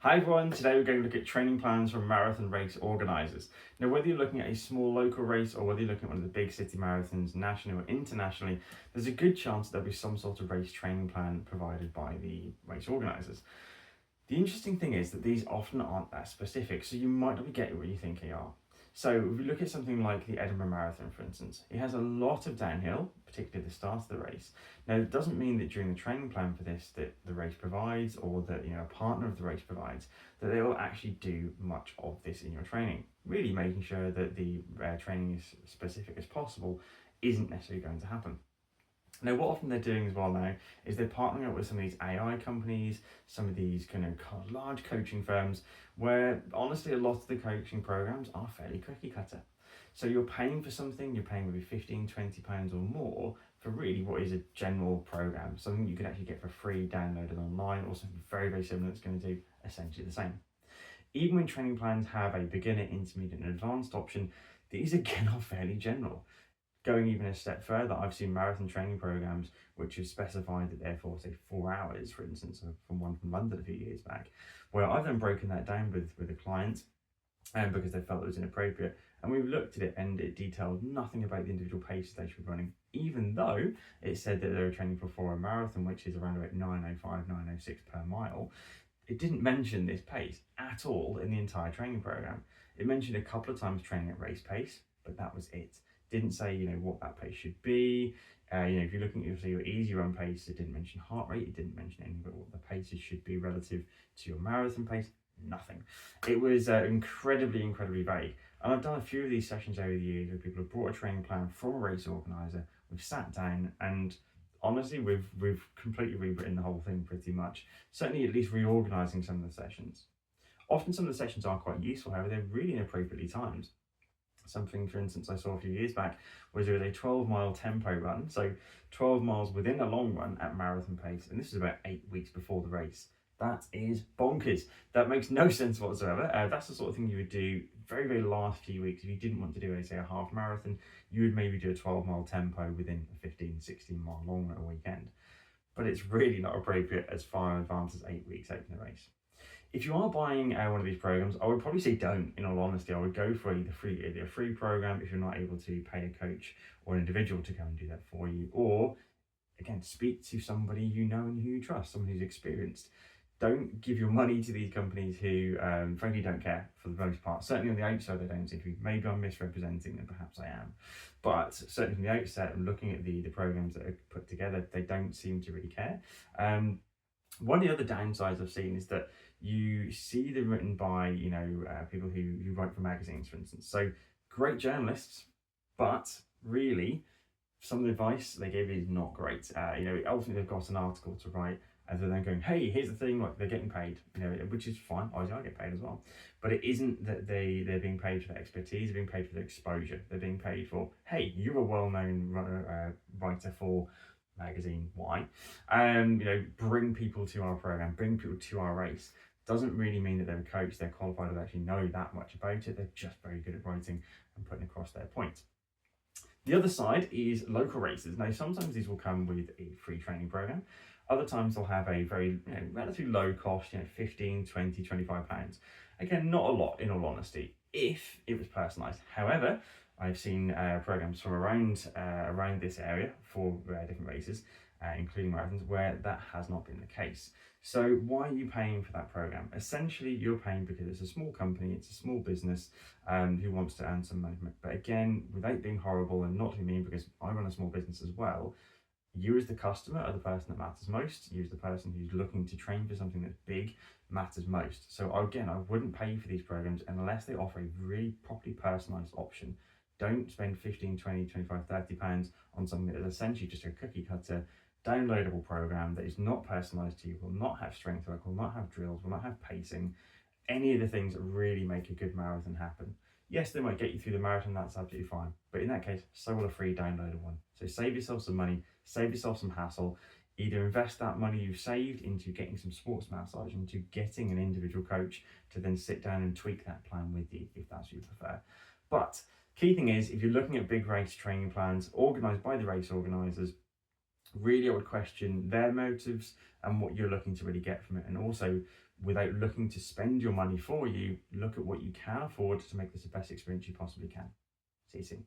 Hi everyone, today we're going to look at training plans for marathon race organisers. Now whether you're looking at a small local race or whether you're looking at one of the big city marathons nationally or internationally, there's a good chance there'll be some sort of race training plan provided by the race organisers. The interesting thing is that these often aren't that specific, so you might not be getting what you think they are. So if you look at something like the Edinburgh Marathon, for instance, it has a lot of downhill, particularly at the start of the race. Now, it doesn't mean that during the training plan for this that the race provides or that a partner of the race provides that they will actually do much of this in your training. Really making sure that the training is specific as possible isn't necessarily going to happen. Now, what often they're doing as well now is they're partnering up with some of these AI companies, some of these kind of large coaching firms, where honestly, a lot of the coaching programs are fairly cookie cutter. So you're paying for something, you're paying maybe £15, £20 or more for really what is a general program, something you could actually get for free, downloaded online, or something very, very similar that's going to do essentially the same. Even when training plans have a beginner, intermediate, and advanced option, these again are fairly general. Going even a step further, I've seen marathon training programs which have specified that they're for, say, 4 hours, for instance, from one from London a few years back, where I've then broken that down with a client because they felt it was inappropriate. And we've looked at it and it detailed nothing about the individual paces they should be running, even though it said that they were training for a marathon, which is around about 9:05, 9:06 per mile. It didn't mention this pace at all in the entire training program. It mentioned a couple of times training at race pace, but that was it. Didn't say, what that pace should be. If you're looking at your easy run pace, it didn't mention heart rate. It didn't mention anything about what the paces should be relative to your marathon pace. Nothing. It was incredibly, incredibly vague. And I've done a few of these sessions over the years where people have brought a training plan from a race organizer. We've sat down and honestly, we've completely rewritten the whole thing pretty much. Certainly, at least reorganizing some of the sessions. Often, some of the sessions are quite useful. However, they're really inappropriately timed. Something, for instance, I saw a few years back was there was a 12-mile tempo run, so 12 miles within a long run at marathon pace, and this is about 8 weeks before the race. That is bonkers. That makes no sense whatsoever. That's the sort of thing you would do very, very last few weeks. If you didn't want to do, say, a half marathon, you would maybe do a 12-mile tempo within a 15, 16-mile long run a weekend. But it's really not appropriate as far in advance as 8 weeks out from the race. If you are buying one of these programs, I would probably say don't. In all honesty, I would go for either a free program if you're not able to pay a coach or an individual to come and do that for you, or again, speak to somebody you know and who you trust, someone who's experienced. Don't give your money to these companies who, frankly, don't care for the most part. Certainly on the outside, they don't seem to be. Maybe I'm misrepresenting them, perhaps I am. But certainly from the outset, and looking at the programs that are put together, they don't seem to really care. One of the other downsides I've seen is that you see them written by, people who write for magazines, for instance. So great journalists, but really some of the advice they give is not great. Ultimately they've got an article to write and they're then going, hey, here's the thing, like they're getting paid, which is fine. I get paid as well. But it isn't that they're being paid for their expertise, they're being paid for their exposure. They're being paid for, hey, you're a well-known writer for magazine Y, bring people to our program, bring people to our race. Doesn't really mean that they're a coach, they're qualified to actually know that much about it. They're just very good at writing and putting across their point. The other side is local races. Now, sometimes these will come with a free training program. Other times they'll have a very relatively low cost, 15, 20, £25. Again, not a lot in all honesty, if it was personalised. However, I've seen programs from around this area for different races, including marathons, where that has not been the case. So why are you paying for that program? Essentially, you're paying because it's a small company, it's a small business who wants to earn some money. But again, without being horrible and not to be mean, because I run a small business as well, you as the customer are the person that matters most. You as the person who's looking to train for something that's big matters most. So again, I wouldn't pay for these programs unless they offer a really properly personalised option. Don't spend 15, 20, 25, £30 on something that is essentially just a cookie cutter downloadable program that is not personalised to you, will not have strength work, will not have drills, will not have pacing, any of the things that really make a good marathon happen. Yes, they might get you through the marathon, that's absolutely fine. But in that case, so will a free downloaded one. So save yourself some money, save yourself some hassle. Either invest that money you've saved into getting some sports massage, into getting an individual coach to then sit down and tweak that plan with you, if that's what you prefer. But key thing is, if you're looking at big race training plans organised by the race organisers, really I would question their motives and what you're looking to really get from it. And also without looking to spend your money for you, look at what you can afford to make this the best experience you possibly can. See you soon.